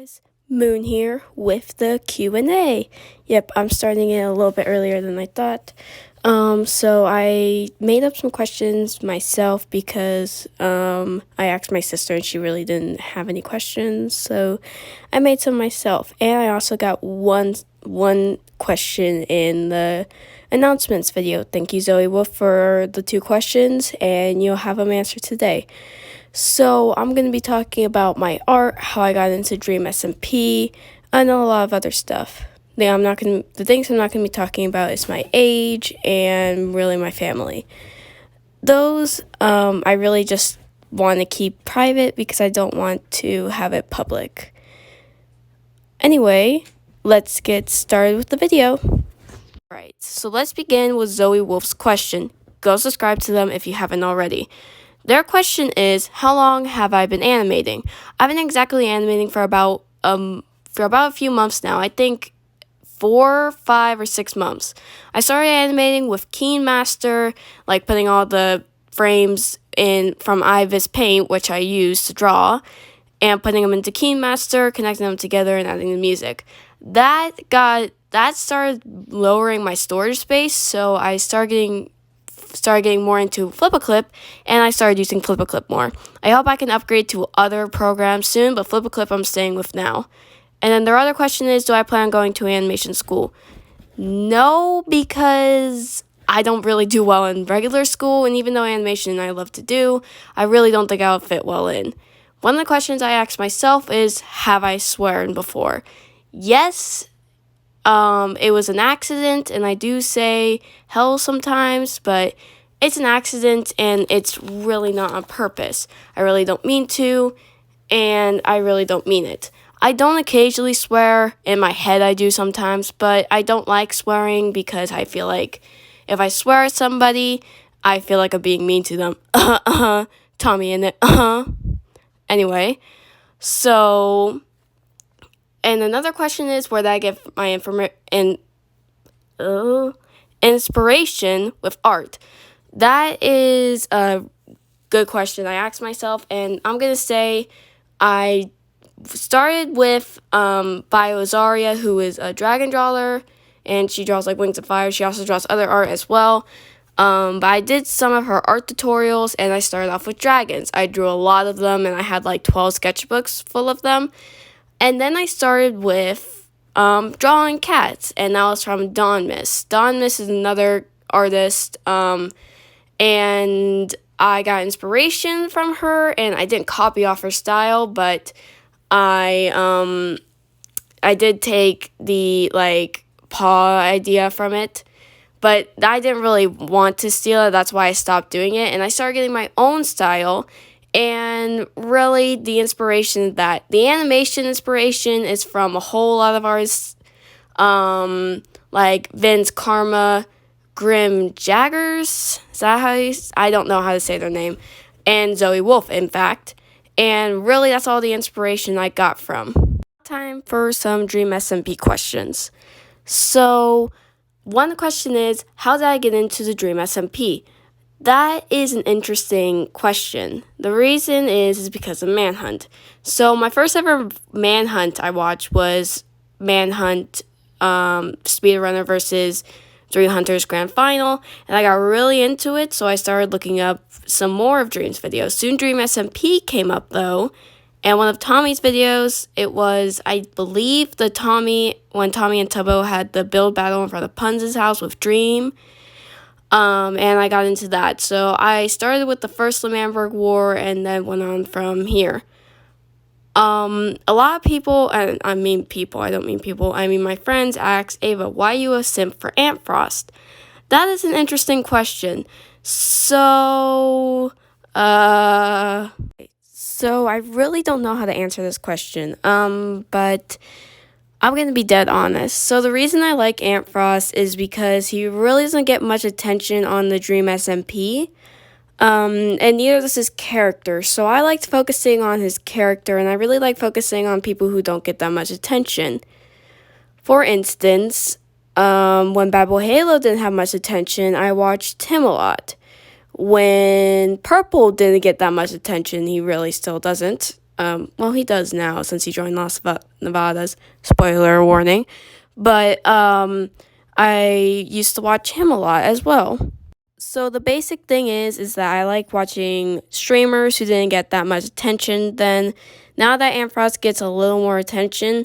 guys, Moon here with the Q&A. Yep, I'm starting it a little bit earlier than I thought. So I made up some questions myself because I asked my sister and she really didn't have any questions. So I made some myself, and I also got one question in the announcements video. Thank you, Zoe Wolf, for the 2 questions, and you'll have them answered today. So I'm going to be talking about my art, how I got into dreamsmp, and a lot of other stuff. The things I'm not going to be talking about is my age and really my family. Those I really just want to keep private because I don't want to have it public. Anyway, let's get started with the video. Alright, so let's begin with Zoe Wolf's question. Go subscribe to them if you haven't already. Their question is, how long have I been animating? I've been exactly animating for about a few months now. I think 4, 5, or 6 months. I started animating with KineMaster, like putting all the frames in from Ivis Paint, which I use to draw, and putting them into KineMaster, connecting them together, and adding the music. That started lowering my storage space, so I started getting more into Flip-A-Clip, and I started using Flip-A-Clip more. I hope I can upgrade to other programs soon, but Flip-A-Clip I'm staying with now. And then their other question is, do I plan on going to animation school? No, because I don't really do well in regular school, and even though animation I love to do, I really don't think I'll fit well in. One of the questions I ask myself is, have I sweared before? Yes. It was an accident, and I do say hell sometimes, but it's an accident, and it's really not on purpose. I really don't mean to, and I really don't mean it. I don't occasionally swear. In my head I do sometimes, but I don't like swearing because I feel like if I swear at somebody, I feel like I'm being mean to them. Tommy in it. Anyway, so... And another question is, where did I get my inspiration with art? That is a good question I asked myself, and I'm going to say I started with Biozaria, who is a dragon drawer, and she draws like Wings of Fire. She also draws other art as well. But I did some of her art tutorials, and I started off with dragons. I drew a lot of them, and I had like 12 sketchbooks full of them. And then I started with drawing cats, and that was from Dawn Miss. Dawn Miss is another artist, and I got inspiration from her, and I didn't copy off her style, but I did take the like paw idea from it, but I didn't really want to steal it. That's why I stopped doing it, and I started getting my own style. And really, the animation inspiration is from a whole lot of artists, like Vince Karma, Grim Jaggers, is that how I don't know how to say their name, and Zoe Wolf, in fact. And really, that's all the inspiration I got from. Time for some dreamsmp questions. So, one question is, how did I get into the dreamsmp? That is an interesting question. The reason is because of Manhunt. So my first ever Manhunt I watched was Manhunt Speedrunner versus Dream Hunters Grand Final, and I got really into it, so I started looking up some more of Dream's videos. Soon dreamsmp came up though, and one of Tommy's videos, it was, I believe, when Tommy and Tubbo had the build battle in front of Punz's house with Dream. And I got into that. So I started with the first L'Manberg War and then went on from here. A lot of people, and I don't mean people, I mean my friends ask, Ava, why are you a simp for Antfrost? That is an interesting question. So I really don't know how to answer this question. But I'm going to be dead honest. So the reason I like Antfrost is because he really doesn't get much attention on the dreamsmp, and neither does his character. So I liked focusing on his character, and I really like focusing on people who don't get that much attention. For instance, when Bad Boy Halo didn't have much attention, I watched him a lot. When Purple didn't get that much attention, he really still doesn't. Well, he does now since he joined Las Nevadas. Spoiler warning. But I used to watch him a lot as well. So the basic thing is that I like watching streamers who didn't get that much attention. Then now that Amfrost gets a little more attention,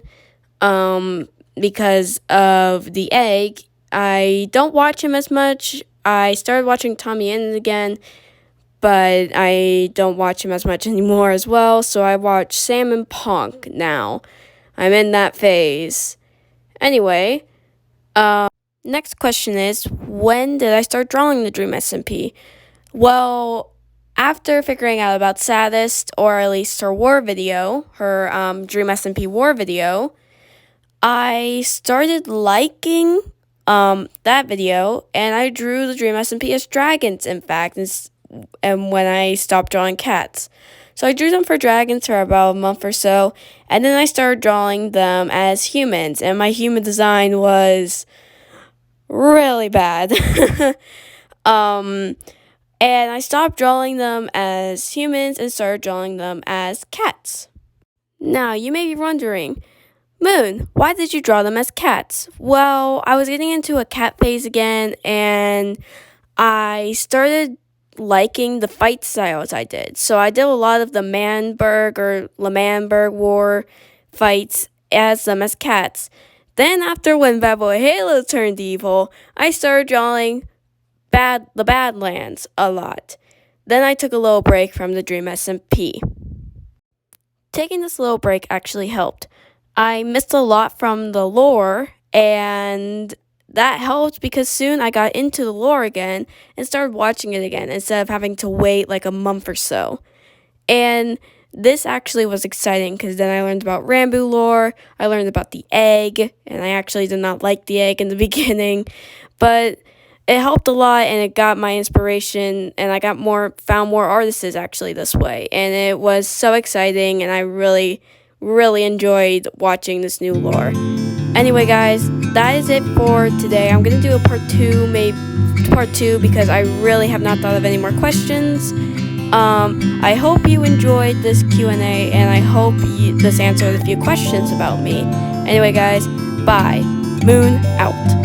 because of the egg, I don't watch him as much. I started watching Tommy Innes again, but I don't watch him as much anymore as well. So I watch Sam and Punk now. I'm in that phase. Anyway, next question is, when did I start drawing the dreamsmp? Well, after figuring out about Sadist, or at least her war video, her dreamsmp war video, I started liking that video, and I drew the dreamsmp as dragons, in fact, and when I stopped drawing cats. So I drew them for dragons for about a month or so, and then I started drawing them as humans, and my human design was really bad. And I stopped drawing them as humans and started drawing them as cats. Now, you may be wondering, Moon, why did you draw them as cats? Well, I was getting into a cat phase again, and I started liking the fight styles I did. So I did a lot of the Manberg or L'Manberg War fights as them as cats. Then after when Bad Boy Halo turned evil, I started drawing the Badlands a lot. Then I took a little break from the dreamsmp. Taking this little break actually helped. I missed a lot from the lore, and that helped because soon I got into the lore again and started watching it again instead of having to wait like a month or so. And this actually was exciting because then I learned about Rambo lore, I learned about the egg, and I actually did not like the egg in the beginning, but it helped a lot and it got my inspiration, and I found more artists actually this way, and it was so exciting, and I really enjoyed watching this new lore. Anyway, guys, that is it for today. I'm gonna do a part two because I really have not thought of any more questions. I hope you enjoyed this Q&A, and I hope this answered a few questions about me. Anyway, guys, bye. Moon out.